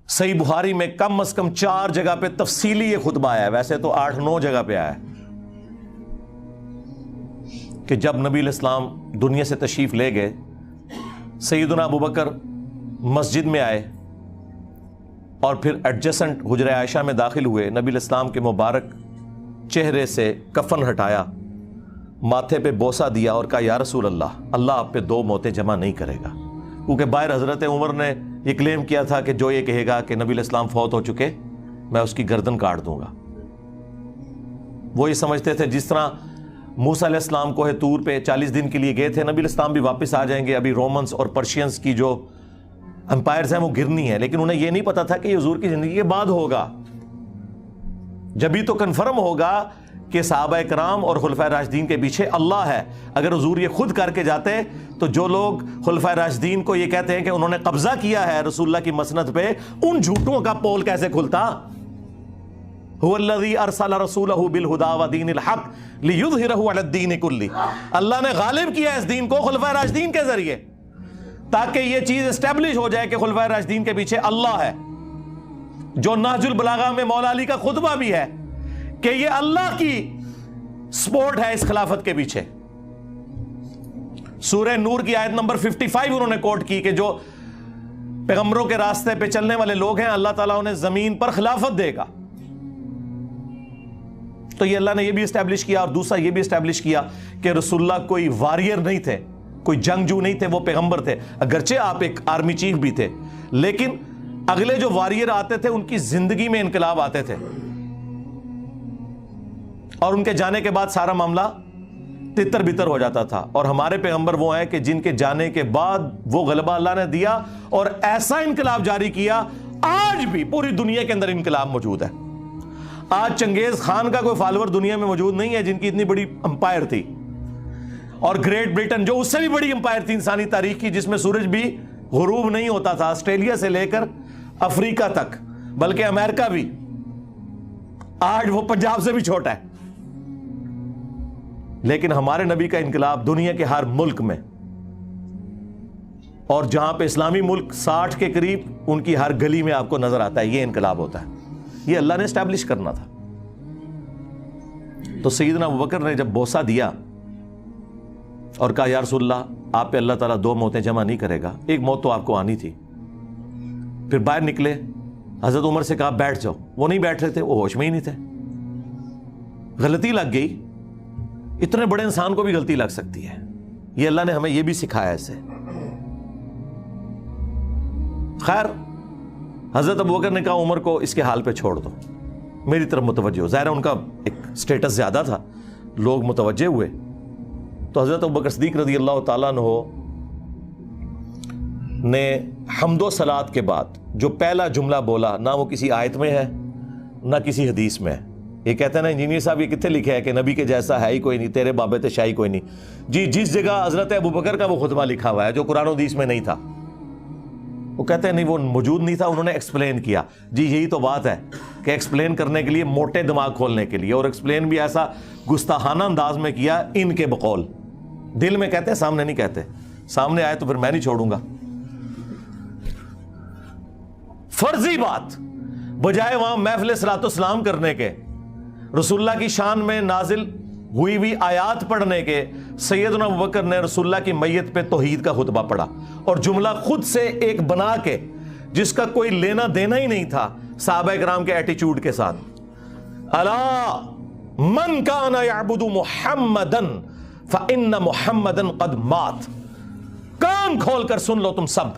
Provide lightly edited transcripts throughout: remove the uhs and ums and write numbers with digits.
صحیح بخاری میں کم از کم 4 جگہ پہ تفصیلی یہ خطبہ آیا ہے، ویسے تو 8-9 جگہ پہ آیا ہے، کہ جب نبی علیہ السلام دنیا سے تشریف لے گئے، سیدنا ابوبکر مسجد میں آئے اور پھر ایڈجسنٹ حجرہ عائشہ میں داخل ہوئے، نبی علیہ السلام کے مبارک چہرے سے کفن ہٹایا، ماتھے پہ بوسہ دیا اور کہا یا رسول اللہ، اللہ آپ پہ 2 موتیں جمع نہیں کرے گا، کیونکہ باہر حضرت عمر نے یہ کلیم کیا تھا کہ جو یہ کہے گا کہ نبی علیہ السلام فوت ہو چکے، میں اس کی گردن کاٹ دوں گا۔ وہ یہ سمجھتے تھے جس طرح موسیٰ علیہ السلام کوہ طور پہ 40 دن کے لیے گئے تھے، نبی علیہ السلام بھی واپس آ جائیں گے، ابھی رومنز اور پرشینز کی جو امپائرز ہیں وہ گرنی ہے، لیکن انہیں یہ نہیں پتا تھا کہ یہ حضور کی زندگی کے بعد ہوگا، جبھی تو کنفرم ہوگا کہ صحابہ کرام اور خلفائے راشدین کے پیچھے اللہ ہے۔ اگر حضور یہ خود کر کے جاتے تو جو لوگ خلفائے راشدین کو یہ کہتے ہیں کہ انہوں نے قبضہ کیا ہے رسول اللہ کی مسند پہ، ان جھوٹوں کا پول کیسے کھلتا؟ هو الذی ارسل رسولہ بالہدی ودین الحق لیظہرہ علی الدین کلہ، اللہ نے غالب کیا اس دین کو خلفائے راشدین کے ذریعے تاکہ یہ چیز اسٹیبلش ہو جائے کہ خلفائے راشدین کے پیچھے اللہ ہے، جو نہج البلاغہ میں مولا علی کا خطبہ بھی ہے کہ یہ اللہ کی سپورٹ ہے اس خلافت کے پیچھے۔ سورہ نور کی آیت نمبر 55 انہوں نے کوٹ کی کہ جو پیغمبروں کے راستے پہ چلنے والے لوگ ہیں اللہ تعالیٰ انہیں زمین پر خلافت دے گا۔ تو یہ اللہ نے یہ بھی اسٹیبلش کیا، اور دوسرا یہ بھی اسٹیبلش کیا کہ رسول اللہ کوئی واریر نہیں تھے، کوئی جنگجو نہیں تھے، وہ پیغمبر تھے، اگرچہ آپ ایک آرمی چیف بھی تھے، لیکن اگلے جو واریر آتے تھے ان کی زندگی میں انقلاب آتے تھے، اور ان کے جانے کے بعد سارا معاملہ تتر بتر ہو جاتا تھا۔ اور ہمارے پیغمبر وہ ہیں کہ جن کے جانے کے بعد وہ غلبہ اللہ نے دیا اور ایسا انقلاب جاری کیا، آج بھی پوری دنیا کے اندر انقلاب موجود ہے۔ آج چنگیز خان کا کوئی فالوور دنیا میں موجود نہیں ہے جن کی اتنی بڑی امپائر تھی، اور گریٹ برٹن جو اس سے بھی بڑی امپائر تھی انسانی تاریخ کی، جس میں سورج بھی غروب نہیں ہوتا تھا، آسٹریلیا سے لے کر افریقہ تک، بلکہ امریکہ بھی، آج وہ پنجاب سے بھی چھوٹا ہے۔ لیکن ہمارے نبی کا انقلاب دنیا کے ہر ملک میں، اور جہاں پہ اسلامی ملک 60 کے قریب، ان کی ہر گلی میں آپ کو نظر آتا ہے یہ انقلاب ہوتا ہے۔ یہ اللہ نے اسٹیبلش کرنا تھا۔ تو سیدنا ابوبکر نے جب بوسہ دیا اور کہا یا رسول اللہ آپ پہ اللہ تعالیٰ 2 موتیں جمع نہیں کرے گا، ایک موت تو آپ کو آنی تھی، پھر باہر نکلے، حضرت عمر سے کہا بیٹھ جاؤ، وہ نہیں بیٹھ رہے تھے، وہ ہوش میں ہی نہیں تھے۔ غلطی لگ گئی، اتنے بڑے انسان کو بھی غلطی لگ سکتی ہے، یہ اللہ نے ہمیں یہ بھی سکھایا اسے۔ خیر، حضرت ابوبکر نے کہا عمر کو اس کے حال پہ چھوڑ دو، میری طرف متوجہ ہو۔ ظاہر ہے ان کا ایک سٹیٹس زیادہ تھا، لوگ متوجہ ہوئے۔ تو حضرت ابوبکر صدیق رضی اللہ تعالیٰ عنہ نے حمد و صلات کے بعد جو پہلا جملہ بولا، نہ وہ کسی آیت میں ہے نہ کسی حدیث میں ہے۔ یہ کہتے ہیں نا انجینئر صاحب یہ کتنے لکھے ہے کہ نبی کے جیسا ہے ہی کوئی نہیں، تیرے بابے شاہی کوئی نہیں۔ جی جس جگہ حضرت ابوبکر کا وہ خطبہ لکھا ہوا ہے جو قرآن و حدیث میں نہیں تھا، وہ کہتے ہیں نہیں وہ موجود نہیں تھا، انہوں نے ایکسپلین کیا۔ جی یہی تو بات ہے کہ ایکسپلین کرنے کے لیے موٹے دماغ کھولنے کے لیے، اور ایکسپلین بھی ایسا گستاخانہ انداز میں کیا ان کے بقول، دل میں کہتے ہیں سامنے نہیں کہتے، سامنے آئے تو پھر میں نہیں چھوڑوں گا۔ فرضی بات بجائے وہاں محفل صلاۃ و سلام کرنے کے، رسول اللہ کی شان میں نازل ہوئی ہوئی آیات پڑھنے کے، سیدنا ابوبکر نے رسول اللہ کی میت پہ توحید کا خطبہ پڑھا، اور جملہ خود سے ایک بنا کے جس کا کوئی لینا دینا ہی نہیں تھا صحابہ کرام کے ایٹیچیوڈ کے ساتھ۔ الا من کان یعبد محمدا فان محمدا قد مات، کان کھول کر سن لو تم سب،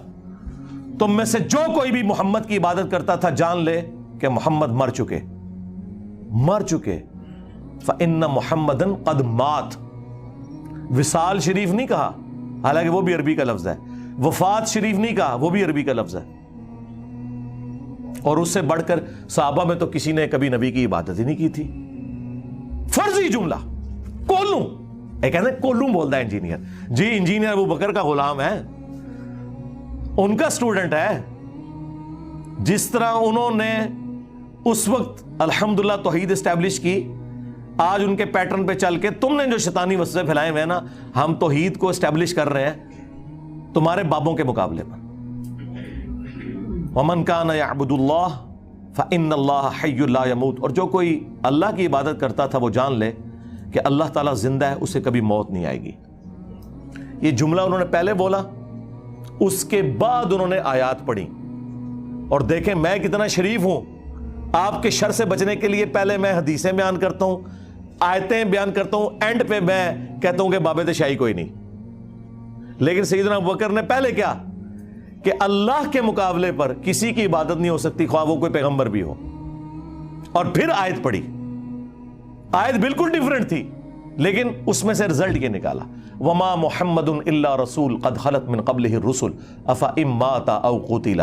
تم میں سے جو کوئی بھی محمد کی عبادت کرتا تھا جان لے کہ محمد مر چکے، مر چکے۔ فَإِنَّ مُحَمَّدًا قَدْ مَاتَ، وصال شریف نہیں کہا، حالانکہ وہ بھی عربی کا لفظ ہے، وفات شریف نہیں کہا، وہ بھی عربی کا لفظ ہے۔ اور اس سے بڑھ کر صحابہ میں تو کسی نے کبھی نبی کی عبادت ہی نہیں کی تھی۔ فرضی جملہ، کولوں، ایک کہتے ہیں کولوں بولتا ہے انجینئر، جی انجینئر ابوبکر کا غلام ہے، ان کا سٹوڈنٹ ہے۔ جس طرح انہوں نے اس وقت الحمدللہ توحید اسٹیبلش کی، آج ان کے پیٹرن پہ چل کے تم نے جو شیطانی وسوسے پھیلائے ہوئے ہیں نا، ہم توحید کو اسٹیبلش کر رہے ہیں تمہارے بابوں کے مقابلے پر، ومن کان یعبد اللہ فإن اللہ حی لا یموت، اور جو کوئی اللہ کی عبادت کرتا تھا وہ جان لے کہ اللہ تعالیٰ زندہ ہے، اسے کبھی موت نہیں آئے گی۔ یہ جملہ انہوں نے پہلے بولا، اس کے بعد انہوں نے آیات پڑھی۔ اور دیکھیں میں کتنا شریف ہوں، آپ کے شر سے بچنے کے لیے پہلے میں حدیثیں بیان کرتا ہوں، آیتیں بیان کرتا ہوں، اینڈ پہ میں کہتا ہوں کہ بابت شاہی کوئی نہیں۔ لیکن سیدنا ابوبکر نے پہلے کیا کہ اللہ کے مقابلے پر کسی کی عبادت نہیں ہو سکتی، خواہ وہ کوئی پیغمبر بھی ہو، اور پھر آیت پڑھی۔ آیت بالکل ڈیفرنٹ تھی، لیکن اس میں سے رزلٹ یہ نکالا، وما محمد الا رسول قد خلت من قبلہ الرسل افإن مات او قتل،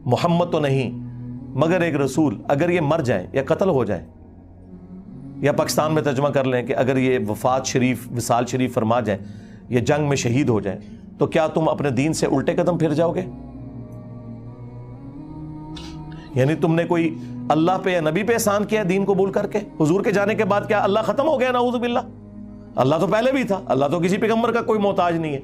محمد تو نہیں مگر ایک رسول، اگر یہ مر جائیں یا قتل ہو جائیں، یا پاکستان میں ترجمہ کر لیں کہ اگر یہ وفات شریف وصال شریف فرما جائیں یا جنگ میں شہید ہو جائیں، تو کیا تم اپنے دین سے الٹے قدم پھر جاؤ گے؟ یعنی تم نے کوئی اللہ پہ یا نبی پہ احسان کیا دین قبول کر کے؟ حضور کے جانے کے بعد کیا اللہ ختم ہو گیا؟ نعوذ باللہ، اللہ تو پہلے بھی تھا، اللہ تو کسی پیغمبر کا کوئی محتاج نہیں ہے۔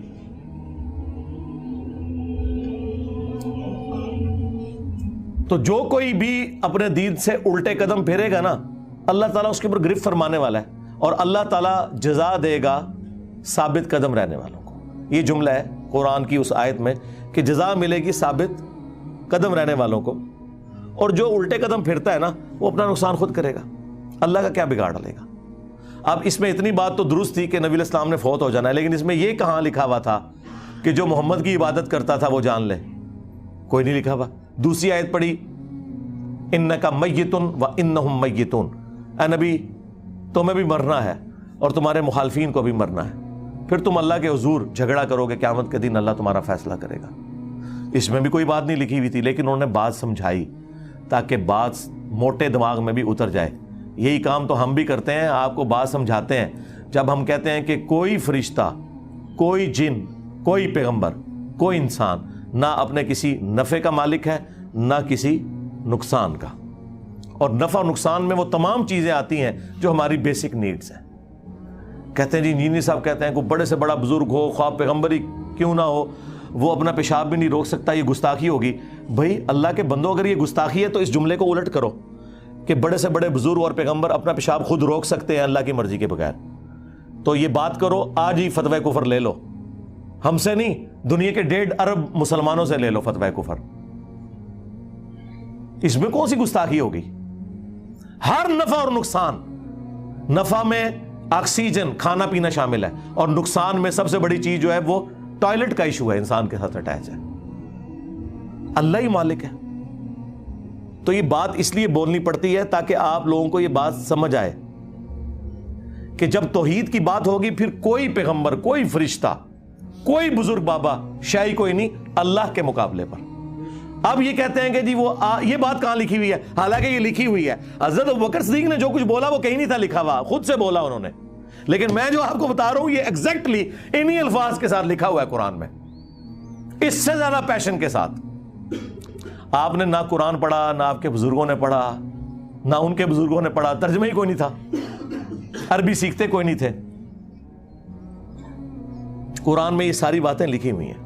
تو جو کوئی بھی اپنے دین سے الٹے قدم پھیرے گا نا، اللہ تعالیٰ اس کے اوپر گرفت فرمانے والا ہے، اور اللہ تعالیٰ جزا دے گا ثابت قدم رہنے والوں کو۔ یہ جملہ ہے قرآن کی اس آیت میں کہ جزا ملے گی ثابت قدم رہنے والوں کو، اور جو الٹے قدم پھرتا ہے نا وہ اپنا نقصان خود کرے گا، اللہ کا کیا بگاڑ ڈالے گا۔ اب اس میں اتنی بات تو درست تھی کہ نبی علیہ السلام نے فوت ہو جانا ہے، لیکن اس میں یہ کہاں لکھا ہوا تھا کہ جو محمد کی عبادت کرتا تھا وہ جان لے؟ کوئی نہیں لکھا ہوا۔ دوسری آیت پڑھی، انک میت وانہم میتون، اے نبی تمہیں بھی مرنا ہے اور تمہارے مخالفین کو بھی مرنا ہے، پھر تم اللہ کے حضور جھگڑا کرو گے، قیامت کے دن اللہ تمہارا فیصلہ کرے گا۔ اس میں بھی کوئی بات نہیں لکھی ہوئی تھی، لیکن انہوں نے بات سمجھائی تاکہ بات موٹے دماغ میں بھی اتر جائے۔ یہی کام تو ہم بھی کرتے ہیں، آپ کو بات سمجھاتے ہیں۔ جب ہم کہتے ہیں کہ کوئی فرشتہ، کوئی جن، کوئی پیغمبر، کوئی انسان نہ اپنے کسی نفع کا مالک ہے نہ کسی نقصان کا، اور نفع و نقصان میں وہ تمام چیزیں آتی ہیں جو ہماری بیسک نیڈز ہیں۔ کہتے ہیں جی انجینئر صاحب کہتے ہیں کوئی بڑے سے بڑا بزرگ ہو، خواہ پیغمبر ہی کیوں نہ ہو، وہ اپنا پیشاب بھی نہیں روک سکتا، یہ گستاخی ہوگی۔ بھائی اللہ کے بندوں، اگر یہ گستاخی ہے تو اس جملے کو الٹ کرو کہ بڑے سے بڑے بزرگ اور پیغمبر اپنا پیشاب خود روک سکتے ہیں اللہ کی مرضی کے بغیر، تو یہ بات کرو آج ہی فتوی کفر لے لو، ہم سے نہیں، دنیا کے 1.5 ارب مسلمانوں سے لے لو فتوی کفر۔ اس میں کون سی گستاخی ہوگی؟ ہر نفع اور نقصان، نفع میں آکسیجن کھانا پینا شامل ہے، اور نقصان میں سب سے بڑی چیز جو ہے وہ ٹوائلٹ کا ایشو ہے، انسان کے ساتھ اٹیچ ہے۔ اللہ ہی مالک ہے۔ تو یہ بات اس لیے بولنی پڑتی ہے تاکہ آپ لوگوں کو یہ بات سمجھ آئے کہ جب توحید کی بات ہوگی پھر کوئی پیغمبر، کوئی فرشتہ، کوئی بزرگ بابا، شاہی کوئی نہیں اللہ کے مقابلے پر۔ اب یہ کہتے ہیں کہ جی وہ یہ بات کہاں لکھی ہوئی ہے؟ حالانکہ یہ لکھی ہوئی ہے۔ حضرت ابوبکر صدیق نے جو کچھ بولا وہ کہیں نہیں تھا لکھا ہوا، خود سے بولا انہوں نے، لیکن میں جو آپ کو بتا رہا ہوں یہ ایگزیکٹلی انہی الفاظ کے ساتھ لکھا ہوا ہے قرآن میں، اس سے زیادہ پیشن کے ساتھ۔ آپ نے نہ قرآن پڑھا، نہ آپ کے بزرگوں نے پڑھا، نہ ان کے بزرگوں نے پڑھا، ترجمہ ہی کوئی نہیں تھا، عربی سیکھتے کوئی نہیں تھے۔ قرآن میں یہ ساری باتیں لکھی ہوئی ہیں۔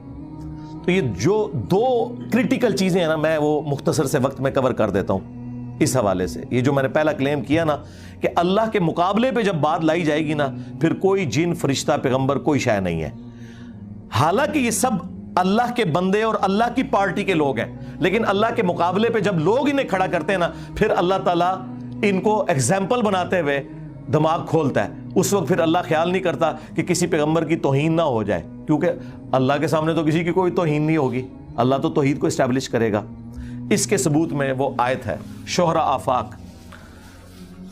تو یہ جو 2 کرٹیکل چیزیں ہیں نا، میں وہ مختصر سے وقت میں کور کر دیتا ہوں اس حوالے سے۔ یہ جو میں نے پہلا کلیم کیا نا کہ اللہ کے مقابلے پہ جب بات لائی جائے گی نا، پھر کوئی جن، فرشتہ، پیغمبر، کوئی شے نہیں ہے۔ حالانکہ یہ سب اللہ کے بندے اور اللہ کی پارٹی کے لوگ ہیں، لیکن اللہ کے مقابلے پہ جب لوگ انہیں کھڑا کرتے ہیں نا، پھر اللہ تعالیٰ ان کو ایگزامپل بناتے ہوئے دماغ کھولتا ہے۔ اس وقت پھر اللہ خیال نہیں کرتا کہ کسی پیغمبر کی توہین نہ ہو جائے، کیونکہ اللہ کے سامنے تو کسی کی کوئی توہین نہیں ہوگی، اللہ تو توحید کو اسٹیبلش کرے گا۔ اس کے ثبوت میں وہ آیت ہے شہرا آفاق،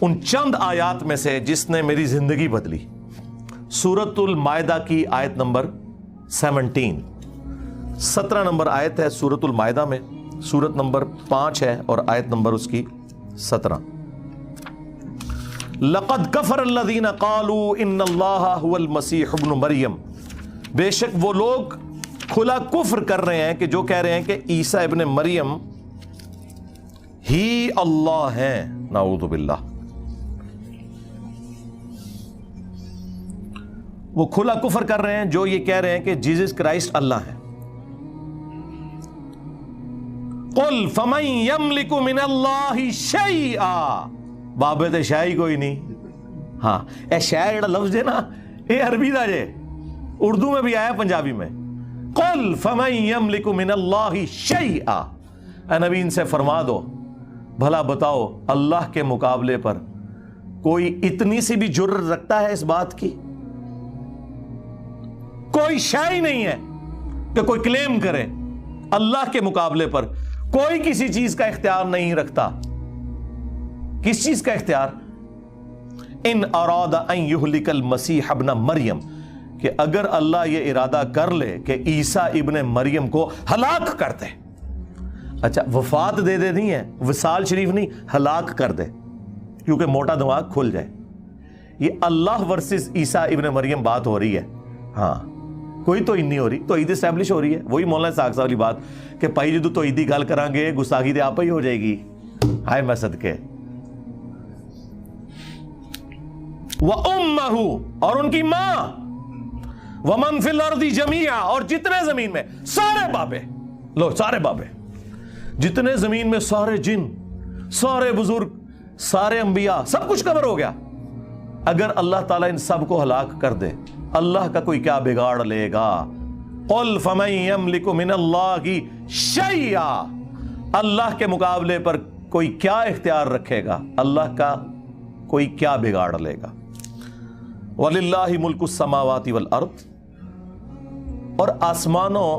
ان چند آیات میں سے جس نے میری زندگی بدلی۔ سورۃ المائدہ کی آیت نمبر 17 نمبر آیت ہے سورۃ المائدہ میں، سورت نمبر 5 ہے اور آیت نمبر اس کی 17۔ لقد کفر الذین قالوا ان اللہ هو المسیح ابن مریم، بے شک وہ لوگ کھلا کفر کر رہے ہیں کہ جو کہہ رہے ہیں کہ عیسیٰ ابن مریم ہی اللہ ہیں، نعوذ باللہ۔ وہ کھلا کفر کر رہے ہیں جو یہ کہہ رہے ہیں کہ جیزس کرائسٹ اللہ ہے۔ قل فمن یملک من اللہ شیئا، بابے شاہی کوئی نہیں. ہاں اے شے جڑا لفظ ہے نا یہ عربی دا جے، اردو میں بھی آیا پنجابی میں. قل فمن یملک من اللہ شیئا، اے نبی ان سے فرما دو بھلا بتاؤ اللہ کے مقابلے پر کوئی اتنی سی بھی جرت رکھتا ہے اس بات کی؟ کوئی شے ہی نہیں ہے کہ کوئی کلیم کرے اللہ کے مقابلے پر. کوئی کسی چیز کا اختیار نہیں رکھتا. کس چیز کا اختیار؟ ان اراد ان یہلک المسیح ابن مریم، کہ اگر اللہ یہ ارادہ کر لے کہ عیسیٰ ابن مریم کو ہلاک کر دے. اچھا وفات دے نہیں ہے، وصال شریف نہیں، ہلاک کر دے، کیونکہ موٹا دماغ کھل جائے. یہ اللہ ورسز عیسیٰ ابن مریم بات ہو رہی ہے. ہاں کوئی تو نہیں ہو رہی، توحید اسٹیبلش ہو رہی ہے. وہی مولانا اسحاق صاحب والی بات کہ پائی جدو توحیدی گل کریں گے گستاخی تے آپ ہی ہو جائے گی. ہائے میں صدقے. وَأُمَّهُ، اور ان کی ماں، وَمَن فِي الْأَرْضِ جَمِيعًا، اور جتنے زمین میں سارے بابے، لو سارے بابے، جتنے زمین میں سارے جن، سارے بزرگ، سارے انبیاء، سب کچھ کور ہو گیا. اگر اللہ تعالیٰ ان سب کو ہلاک کر دے اللہ کا کوئی کیا بگاڑ لے گا؟ قل فمن یملک من اللہ شیئا، اللہ کے مقابلے پر کوئی کیا اختیار رکھے گا؟ اللہ کا کوئی کیا بگاڑ لے گا؟ وَلِلَّهِ مُلْكُ السَّمَاوَاتِ وَالْأَرْضِ، اور آسمانوں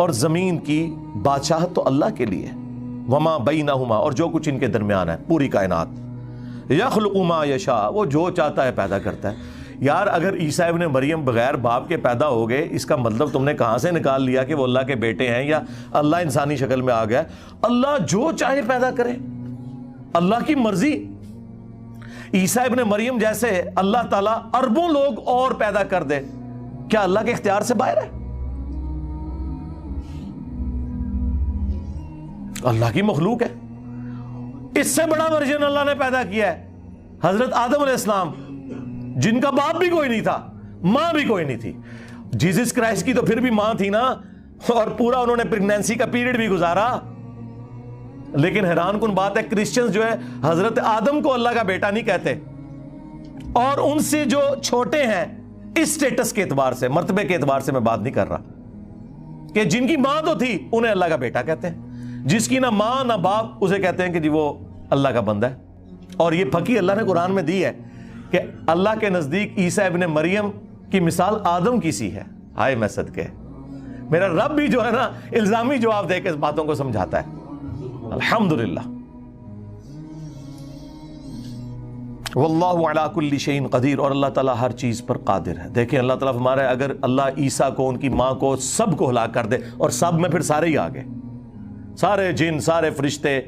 اور زمین کی بادشاہت تو اللہ کے لیے. وَمَا بَيْنَهُمَا، اور جو کچھ ان کے درمیان ہے، پوری کائنات. يَخْلُقُ مَا يَشَاءُ، وہ جو چاہتا ہے پیدا کرتا ہے. یار اگر عیسیٰ ابن مریم بغیر باپ کے پیدا ہو گئے، اس کا مطلب تم نے کہاں سے نکال لیا کہ وہ اللہ کے بیٹے ہیں یا اللہ انسانی شکل میں آ گیا؟ اللہ جو چاہے پیدا کرے، اللہ کی مرضی. عیسیٰ ابن مریم جیسے اللہ تعالیٰ اربوں لوگ اور پیدا کر دے، کیا اللہ کے اختیار سے باہر ہے؟ اللہ کی مخلوق ہے. اس سے بڑا ورژن اللہ نے پیدا کیا ہے، حضرت آدم علیہ السلام، جن کا باپ بھی کوئی نہیں تھا، ماں بھی کوئی نہیں تھی. جیسس کرائسٹ کی تو پھر بھی ماں تھی نا، اور پورا انہوں نے پریگنینسی کا پیریڈ بھی گزارا. لیکن حیران کن بات ہے کرسچنز جو ہے حضرت آدم کو اللہ کا بیٹا نہیں کہتے، اور ان سے جو چھوٹے ہیں اس سٹیٹس کے اعتبار سے، مرتبے کے اعتبار سے میں بات نہیں کر رہا، کہ جن کی ماں تو تھی انہیں اللہ کا بیٹا کہتے ہیں، جس کی نہ ماں نہ باپ اسے کہتے ہیں کہ جی وہ اللہ کا بندہ ہے. اور یہ پھکی اللہ نے قرآن میں دی ہے کہ اللہ کے نزدیک عیسیٰ ابن مریم کی مثال آدم کی سی ہے. ہائے میں صدقے، میرا رب بھی جو ہے نا الزامی جواب دے کے اس باتوں کو سمجھاتا ہے. الحمدللہ. واللہ علی کل شیء قدیر، اور اللہ تعالیٰ ہر چیز پر قادر ہے. دیکھیں اللہ تعالیٰ فرما رہا ہے اگر اللہ عیسیٰ کو، ان کی ماں کو، سب کو ہلاک کر دے، اور سب میں پھر سارے ہی آگے، سارے جن، سارے فرشتے،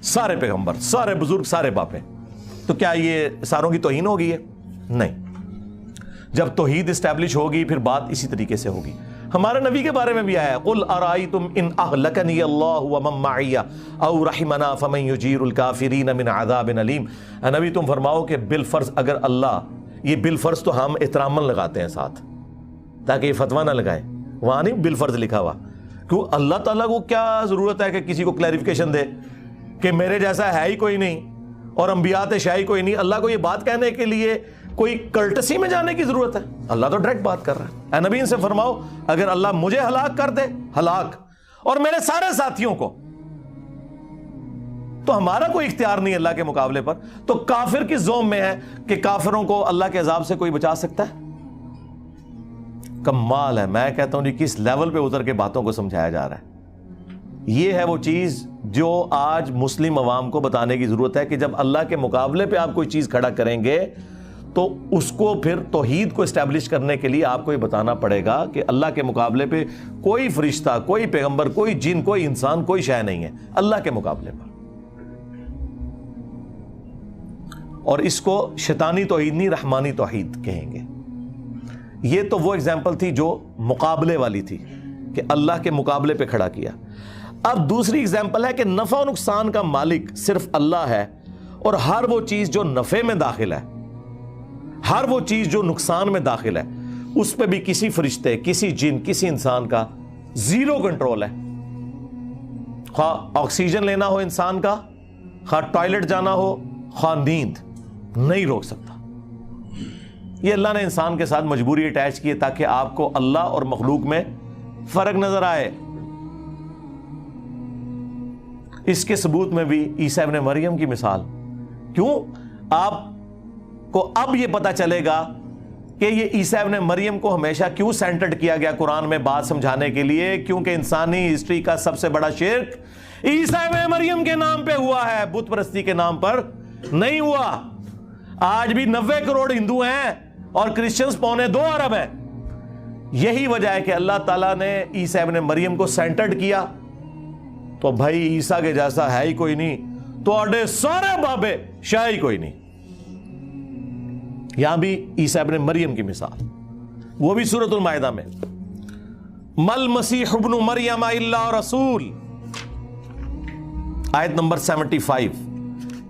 سارے پیغمبر، سارے بزرگ، سارے باپے، تو کیا یہ ساروں کی توہین ہوگی ہے؟ نہیں. جب توحید اسٹیبلش ہوگی پھر بات اسی طریقے سے ہوگی. ہمارے نبی کے بارے میں بھی آیا ہے قل ارائیتم ان اہلکنی اللہ ومن معی او رحمنا فمن یجیر الکافرین من عذاب علیم. نبی تم فرماؤ کہ بالفرض اگر اللہ، یہ بالفرض تو ہم احتراماً لگاتے ہیں ساتھ تاکہ یہ فتویٰ نہ لگائیں، وہاں نہیں بالفرض لکھا ہوا. کیوں اللہ تعالیٰ کو کیا ضرورت ہے کہ کسی کو کلیریفیکیشن دے کہ میرے جیسا ہے ہی کوئی نہیں اور انبیاء شاہی کوئی نہیں؟ اللہ کو یہ بات کہنے کے لیے کوئی کلٹسی میں جانے کی ضرورت ہے؟ اللہ تو ڈائریکٹ بات کر رہا ہے. اے نبی ان سے فرماؤ اگر اللہ مجھے ہلاک کر دے، ہلاک، اور میرے سارے ساتھیوں کو، تو ہمارا کوئی اختیار نہیں اللہ کے مقابلے پر. تو کافر کس زوم میں ہے کہ کافروں کو اللہ کے عذاب سے کوئی بچا سکتا ہے؟ کمال ہے. میں کہتا ہوں جی کس لیول پہ اتر کے باتوں کو سمجھایا جا رہا ہے. یہ ہے وہ چیز جو آج مسلم عوام کو بتانے کی ضرورت ہے کہ جب اللہ کے مقابلے پہ آپ کوئی چیز کھڑا کریں گے تو اس کو پھر توحید کو اسٹیبلش کرنے کے لیے آپ کو یہ بتانا پڑے گا کہ اللہ کے مقابلے پہ کوئی فرشتہ، کوئی پیغمبر، کوئی جن، کوئی انسان، کوئی شے نہیں ہے اللہ کے مقابلے پر. اور اس کو شیطانی توحید نہیں، رحمانی توحید کہیں گے. یہ تو وہ اگزامپل تھی جو مقابلے والی تھی کہ اللہ کے مقابلے پہ کھڑا کیا. اب دوسری اگزامپل ہے کہ نفع و نقصان کا مالک صرف اللہ ہے، اور ہر وہ چیز جو نفع میں داخل ہے، ہر وہ چیز جو نقصان میں داخل ہے، اس پہ بھی کسی فرشتے، کسی جن، کسی انسان کا زیرو کنٹرول ہے. خواہ آکسیجن لینا ہو انسان کا، خواہ ٹوائلٹ جانا ہو، خواہ نیند، نہیں روک سکتا۔ یہ اللہ نے انسان کے ساتھ مجبوری اٹیچ کی ہے تاکہ آپ کو اللہ اور مخلوق میں فرق نظر آئے۔ اس کے ثبوت میں بھی عیسیٰ ابن مریم کی مثال، کیوں آپ کو اب یہ پتا چلے گا کہ یہ عیسیٰ ابن مریم کو ہمیشہ کیوں سینٹرڈ کیا گیا قرآن میں بات سمجھانے کے لیے، کیونکہ انسانی ہسٹری کا سب سے بڑا شرک عیسیٰ ابن مریم کے نام پہ ہوا ہے، بت پرستی کے نام پر نہیں ہوا۔ آج بھی 90 کروڑ ہندو ہیں اور کرسچنز 2.25 ارب ہیں۔ یہی وجہ ہے کہ اللہ تعالیٰ نے عیسیٰ ابن مریم کو سینٹرڈ کیا۔ تو بھائی عیسیٰ کے جیسا ہے ہی کوئی نہیں، تو اڈے سارے بابے شاہ ہی کوئی نہیں۔ یہاں بھی عیسیٰ ابن مریم کی مثال، وہ بھی سورۃ المائدہ میں، مل مسیح ابن مریم الا رسول، آیت نمبر 75۔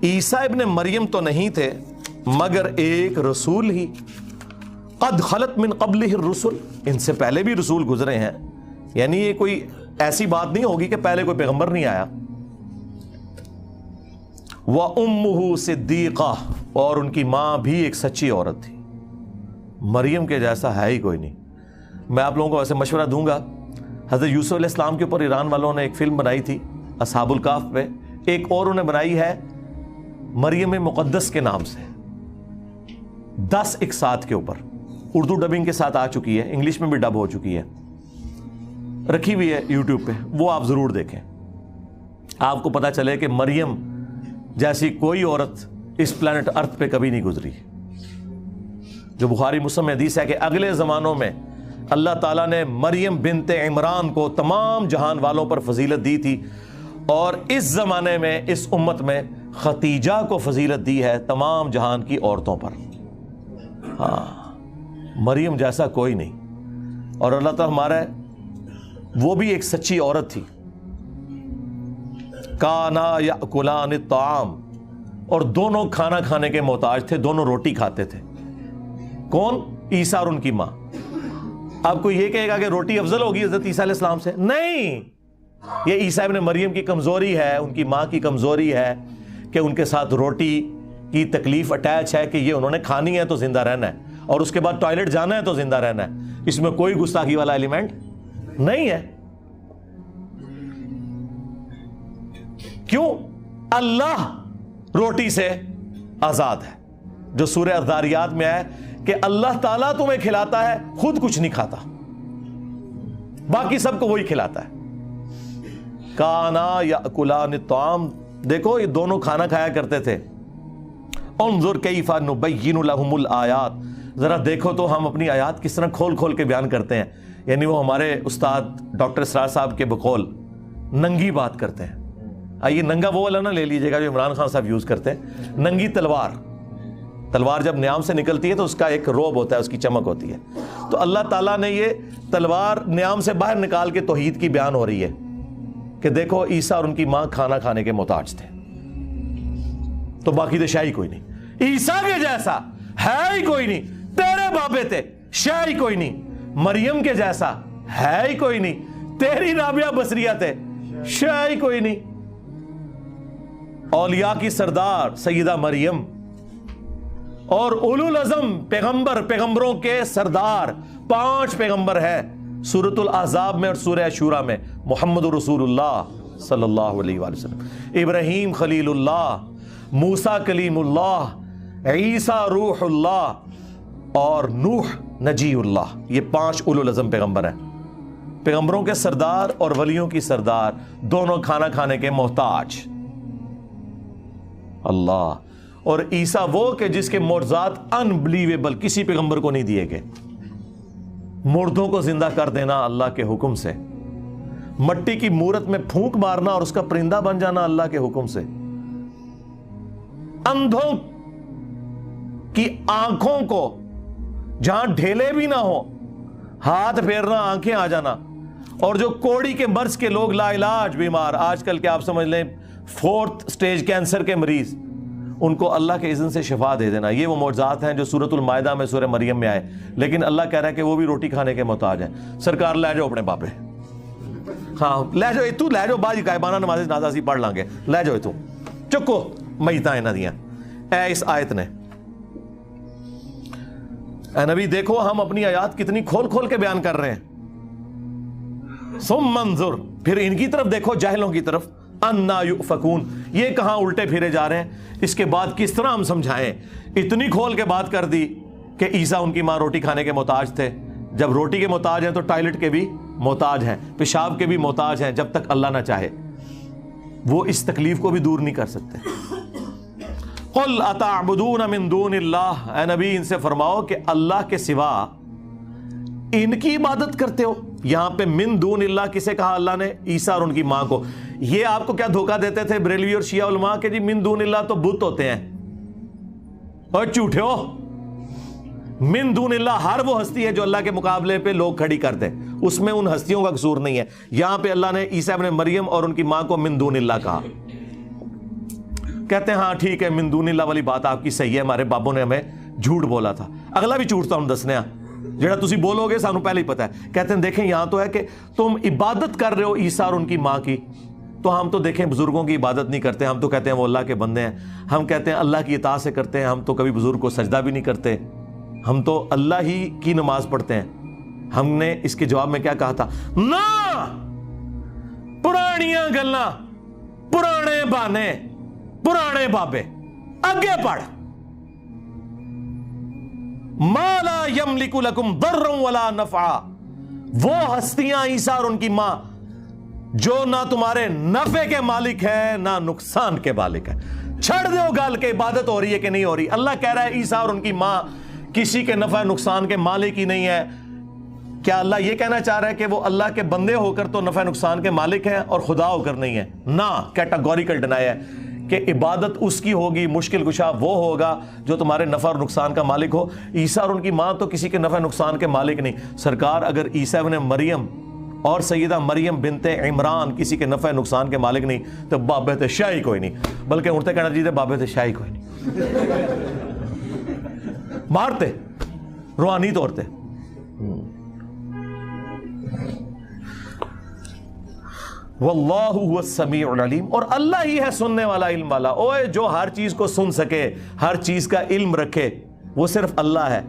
عیسیٰ ابن مریم تو نہیں تھے مگر ایک رسول ہی، قد خلت من قبلہ الرسل، ان سے پہلے بھی رسول گزرے ہیں، یعنی یہ کوئی ایسی بات نہیں ہوگی کہ پہلے کوئی پیغمبر نہیں آیا۔ وَأُمُّهُ صِدِّيقَةٌ، اور ان کی ماں بھی ایک سچی عورت تھی۔ مریم کے جیسا ہے ہی کوئی نہیں۔ میں آپ لوگوں کو ایسے مشورہ دوں گا، حضرت یوسف علیہ السلام کے اوپر ایران والوں نے ایک فلم بنائی تھی اصحاب الکہف پہ، ایک اور انہیں بنائی ہے مریم مقدس کے نام سے، 10 اقساط کے اوپر، اردو ڈبنگ کے ساتھ آ چکی ہے، انگلش میں بھی ڈب ہو چکی ہے، رکھی ہوئی ہے یوٹیوب پہ، وہ آپ ضرور دیکھیں۔ آپ کو پتا چلے کہ مریم جیسی کوئی عورت اس پلانٹ ارتھ پہ کبھی نہیں گزری۔ جو بخاری مسلم میں حدیث ہے کہ اگلے زمانوں میں اللہ تعالیٰ نے مریم بنت عمران کو تمام جہان والوں پر فضیلت دی تھی، اور اس زمانے میں اس امت میں ختیجہ کو فضیلت دی ہے تمام جہان کی عورتوں پر۔ ہاں، مریم جیسا کوئی نہیں، اور اللہ تعالیٰ ہمارا وہ بھی ایک سچی عورت تھی۔ کانا یاکلان الطعام، اور دونوں کھانا کھانے کے محتاج تھے، دونوں روٹی کھاتے تھے۔ کون؟ عیسیٰ اور ان کی ماں۔ آپ کو یہ کہے گا کہ روٹی افضل ہوگی حضرت عیسیٰ علیہ السلام سے؟ نہیں، یہ عیسیٰ ابن مریم کی کمزوری ہے، ان کی ماں کی کمزوری ہے کہ ان کے ساتھ روٹی کی تکلیف اٹیچ ہے کہ یہ انہوں نے کھانی ہے تو زندہ رہنا ہے، اور اس کے بعد ٹوائلٹ جانا ہے تو زندہ رہنا ہے۔ اس میں کوئی گستاخی والا ایلیمنٹ نہیں ہے۔ کیوں؟ اللہ روٹی سے آزاد ہے، جو سورہ الذاریات میں ہے کہ اللہ تعالیٰ تمہیں کھلاتا ہے، خود کچھ نہیں کھاتا، باقی سب کو وہی کھلاتا ہے۔ کانا یاکلان الطعام، دیکھو یہ دونوں کھانا کھایا کرتے تھے۔ انظر کیف نبین لہم الآیات، ذرا دیکھو تو ہم اپنی آیات کس طرح کھول کھول کے بیان کرتے ہیں۔ یعنی وہ ہمارے استاد ڈاکٹر اسرار صاحب کے بقول ننگی بات کرتے ہیں۔ آئیے ننگا وہ والا نہ لے لیجیے گا جو عمران خان صاحب یوز کرتے ہیں، ننگی تلوار۔ تلوار جب نیام سے نکلتی ہے تو اس کا ایک روب ہوتا ہے، اس کی چمک ہوتی ہے۔ تو اللہ تعالیٰ نے یہ تلوار نیام سے باہر نکال کے توحید کی بیان ہو رہی ہے کہ دیکھو عیسیٰ اور ان کی ماں کھانا کھانے کے محتاج تھے، تو باقی تو شاہی کوئی نہیں۔ عیسیٰ کے جیسا ہے ہی کوئی نہیں، تیرے بابے تھے شاہی کوئی نہیں۔ مریم کے جیسا ہے ہی کوئی نہیں، تیری رابعہ بصریہ تھے شاہی کوئی نہیں۔ اولیاء کی سردار سیدہ مریم اور اولو العزم پیغمبروں کے سردار 5 پیغمبر ہیں سورۃ الاحزاب میں اور سورہ شورى میں، محمد رسول اللہ صلی اللہ علیہ وآلہ وسلم، ابراہیم خلیل اللہ، موسیٰ کلیم اللہ، عیسیٰ روح اللہ، اور نوح نجی اللہ۔ یہ 5 اولو العزم پیغمبر ہیں، پیغمبروں کے سردار اور ولیوں کی سردار، دونوں کھانا کھانے کے محتاج۔ اللہ، اور عیسیٰ وہ کہ جس کے معجزات انبلیویبل کسی پیغمبر کو نہیں دیے گئے۔ مردوں کو زندہ کر دینا اللہ کے حکم سے، مٹی کی مورت میں پھونک مارنا اور اس کا پرندہ بن جانا اللہ کے حکم سے، اندھوں کی آنکھوں کو جہاں ڈھیلے بھی نہ ہو ہاتھ پھیرنا، آنکھیں آ جانا، اور جو کوڑی کے مرض کے لوگ لا علاج بیمار، آج کل کے آپ سمجھ لیں 4th سٹیج کینسر کے مریض، ان کو اللہ کے اذن سے شفا دے دینا، یہ وہ معجزات ہیں جو سورۃ المائدہ میں سورہ مریم میں آئے۔ لیکن اللہ کہہ رہا ہے کہ وہ بھی روٹی کھانے کے محتاج ہیں۔ سرکار لے جاؤ اپنے باپے، ہاں لے جاؤ تو لے جاؤ باجی غائبانہ نماز نازا سی پڑھ لیں گے, لے جاؤ تو چکو میتاں انہاں دیاں. اے اس آیت نے, اے نبی دیکھو ہم اپنی آیات کتنی کھول کھول کے بیان کر رہے ہیں. ثم انظر, پھر ان کی طرف دیکھو, جاہلوں کی طرف, انا یؤفکون, یہ کہاں الٹے پھرے جا رہے ہیں. اس کے بعد کس طرح ہم سمجھائیں. اتنی کھول کے بات کر دی کہ عیسیٰ ان کی ماں روٹی کھانے کے محتاج تھے. جب روٹی کے محتاج ہیں تو ٹوائلٹ کے بھی محتاج ہیں, پیشاب کے بھی محتاج ہیں, جب تک اللہ نہ چاہے. وہ اس تکلیف کو بھی دور نہیں کر سکتے. قل اتعبدون من دون اللہ, اے نبی ان سے فرماؤ کہ اللہ کے سوا ان کی عبادت کرتے ہو. یہاں پہ من دون اللہ کسے کہا اللہ نے؟ عیسیٰ اور ان کی ماں کو. یہ آپ کو کیا دھوکہ دیتے تھے بریلوی اور شیعہ علماء کہ جی من دون اللہ تو بت ہوتے ہیں. اور جھوٹے ہو, من دون اللہ ہر وہ ہستی ہے جو اللہ کے مقابلے پہ لوگ کھڑی کرتے, اس میں ان ہستیوں کا قصور نہیں ہے. یہاں پہ اللہ نے عیسیٰ ابن مریم اور ان کی ماں کو من دون اللہ کہا. کہتے ہیں ہاں ٹھیک ہے من دون اللہ والی بات آپ کی صحیح ہے, ہمارے بابوں نے ہمیں جھوٹ بولا تھا. اگلا بھی جھوٹ تو ہم دسنے ہیں جڑا تسی بولو گے سانو پہلے ہی پتا ہے. کہتے ہیں دیکھیں یہاں تو ہے کہ تم عبادت کر رہے ہو عیسیٰ اور ان کی ماں کی, تو ہم تو دیکھیں بزرگوں کی عبادت نہیں کرتے, ہم تو کہتے ہیں وہ اللہ کے بندے ہیں, ہم کہتے ہیں اللہ کی اطاعت سے کرتے ہیں, ہم تو کبھی بزرگ کو سجدہ بھی نہیں کرتے, ہم تو اللہ ہی کی نماز پڑھتے ہیں. ہم نے اس کے جواب میں کیا کہا تھا؟ نہ پرانیاں گلاں, پرانے بانے, پرانے بابے, آگے پڑھ. ما لا یملک لکم ضرا ولا نفعا, وہ ہستیاں عیسیٰ اور ان کی ماں جو نہ تمہارے نفع کے مالک ہیں نہ نقصان کے مالک ہیں. چھڑ دو گال کے عبادت ہو رہی ہے کہ نہیں ہو رہی. اللہ کہہ رہا ہے عیسیٰ اور ان کی ماں کسی کے نفع نقصان کے مالک ہی نہیں ہے. کیا اللہ یہ کہنا چاہ رہا ہے کہ وہ اللہ کے بندے ہو کر تو نفع نقصان کے مالک ہیں اور خدا ہو کر نہیں ہے؟ نہ, کیٹاگوریکل ڈینائی ہے کہ عبادت اس کی ہوگی, مشکل کشا وہ ہوگا جو تمہارے نفع اور نقصان کا مالک ہو. عیسیٰ اور ان کی ماں تو کسی کے نفع نقصان کے مالک نہیں. سرکار اگر عیسیٰ ابن مریم اور سیدہ مریم بنت عمران کسی کے نفع نقصان کے مالک نہیں تو بابے تے شاہی کوئی نہیں, بلکہ اڑتے کہنا چاہیے بابے تے شاہی کوئی نہیں. مارتے روحانی طور پہ. واللہ هو السمیع العلیم, اور اللہ ہی ہے سننے والا علم والا. اوے جو ہر چیز کو سن سکے, ہر چیز کا علم رکھے, وہ صرف اللہ ہے.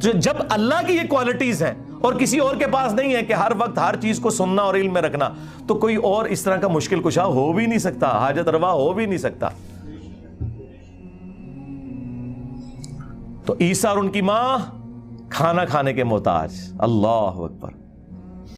جب اللہ کی یہ کوالٹیز ہیں اور کسی اور کے پاس نہیں ہے کہ ہر وقت ہر چیز کو سننا اور علم میں رکھنا, تو کوئی اور اس طرح کا مشکل کشا ہو بھی نہیں سکتا, حاجت روا ہو بھی نہیں سکتا. تو عیسیٰ اور ان کی ماں کھانا کھانے کے محتاج. اللہ اکبر.